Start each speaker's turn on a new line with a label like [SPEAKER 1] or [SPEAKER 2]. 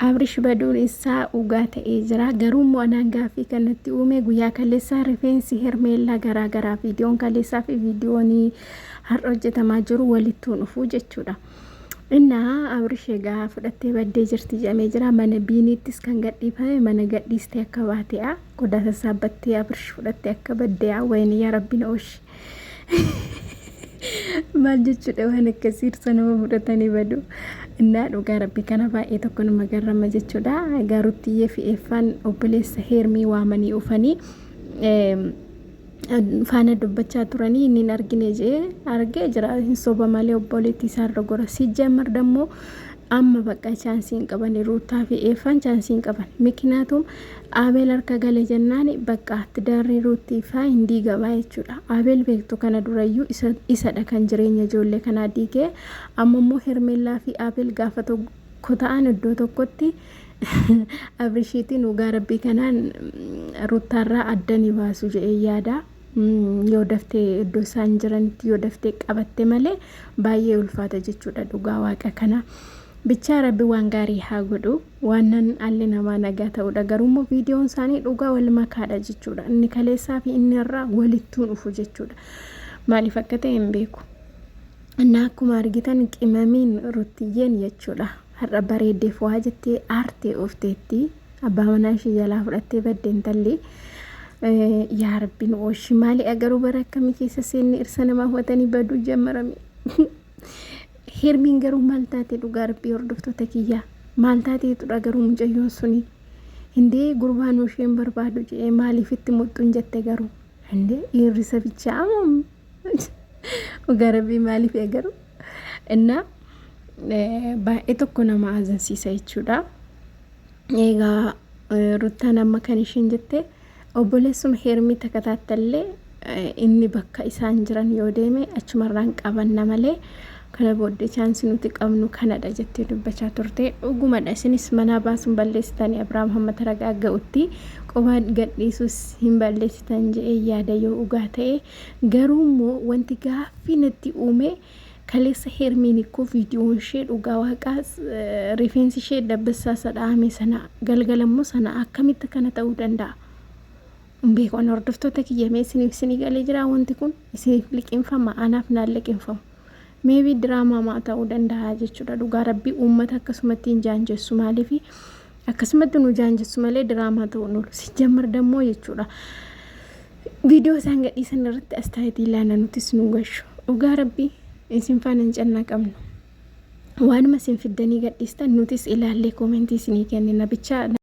[SPEAKER 1] Abrish baduun isaa dhugaa ta'ee jira. Garuu mo'anaan gaaffii kanatti uume guyyaa kaleessaa rifeensi hermeellaa garaa viidiyoon kaleessaa fi viidiyoon har'a hojjetamaa jiru walittuun dhufuu jechuudha. Innaa Abrish egaa fudhattee baddee jirti jedhamee jira. Mana biiniittis kan gadhiifame mana gadhiistee akka baate'a. Qodaa sassaabbattee Abrish fudhattee akka badde'a. Wayini yaa rabbiin ooshi. Maal jechuudha waan akkasii irsa nama fudhatanii badu. Innaa dhugaa rabbi kana baay'ee tokko nama garrama jechuudha. Gaaruttiyee fi eeffaan obboleessa heermii waamanii dhufanii faana dubbachaa turanii inni argine jee argee jira. Hin soba malee obboleetti isaarra gora. Sijjamar dammoo amma bakka chaansiin qaban ruutaa fi eeffaan chaansiin qaban. Miknaatum Abeel harka gale jennaan bakka tiddaarri ruutii faa hin diigabaa jechuudha. Abeel beektu kana durayyuu isadha kan jireenya ijoollee kanaa diigee amma immoo hermeellaa fi Abeel gaafa tokko ta'an iddoo tokkotti Abrishiitiin dhugaa rabbii kanaan ruutaarraa addanii baasu jedhee yaada. Yoo daftee iddoo isaan jiranitti yoo daftee qabatte malee baay'ee ulfaata jechuudha dhugaa waaqa kana. Bichaa rabbi waan gaarii haa godhu waanan alli namaa nagaa ta'udha. Garuu viidiyoon isaanii dhugaa wal makaadha jechuudha. Inni kaleessaa fi inni irraa walittuun dhufu jechuudha. Maaliif akka ta'e hin beeku. Innaa akkuma argitan qimamiin rutiyyeen jechuudha. Har'a bareeddeef waa jettee aartee ofteetti abbaa manaa ishee jalaa fudhattee baddeen talli. Yaa rabbiin ooshi maali agaruu bara akkamii keessa seenni irsa namaa hawwatanii baduu jammarame. Hermiin garuu maal taatee dhugaa rabbii hordoftoota kiyyaa maal taateetudha garuu mucayyoon suni hindee gurbaan isheen barbaadu jedhee maaliif itti muxxuun jette garuu hindee hirrisa bichaa dhugaa rabbii maaliif garuu innaa baay'ee tokko nama azansiisa jechuudha. Egaa ruttaan amma kan isheen jette obboleessuma hermii takataatallee inni bakka isaan jiran yoo deeme achumarraan qabanna malee kana booddee chaansi nuti qabnu kanadha jettee dubbachaa turte. Dhugumadha isinis manaa baasuun balleessitanii Abrahaam hamma ragaa ga'utti qophaa gadhiisuus hin balleessitan jedhee yaada yoo dhugaa ta'e. Garuu immoo wanti gaaffii natti uume kaleessa hermiin ikkoo viidiyoon ishee dhugaa waaqaas rifeensi ishee dabbasaa sadhaame sana galgalammoo sana akkamitti kana ta'uu danda'a? Beekoon hordoftoota kiyyamee isinii galee jira wanti kun isiniif liqinfama anaaf naan liqinfamu. Maybe drama maa ta'uu danda'a jechuudha. Dhugaa rabbii uummata akkasumatti hin jaanjessu maaliif akkasumatti nu jaanjessu malee drama ta'uu nulu sijjammar dammoo jechuudha. Viidiyoo isaan gadhiisan irratti astaayitii ilaana nutis nu gashu. Dhugaa rabbii isin faana hin cannaa qabnu. Waanuma isin fiddanii gadhiistan nutis ilaallee koomentii isinii kennina bichaa.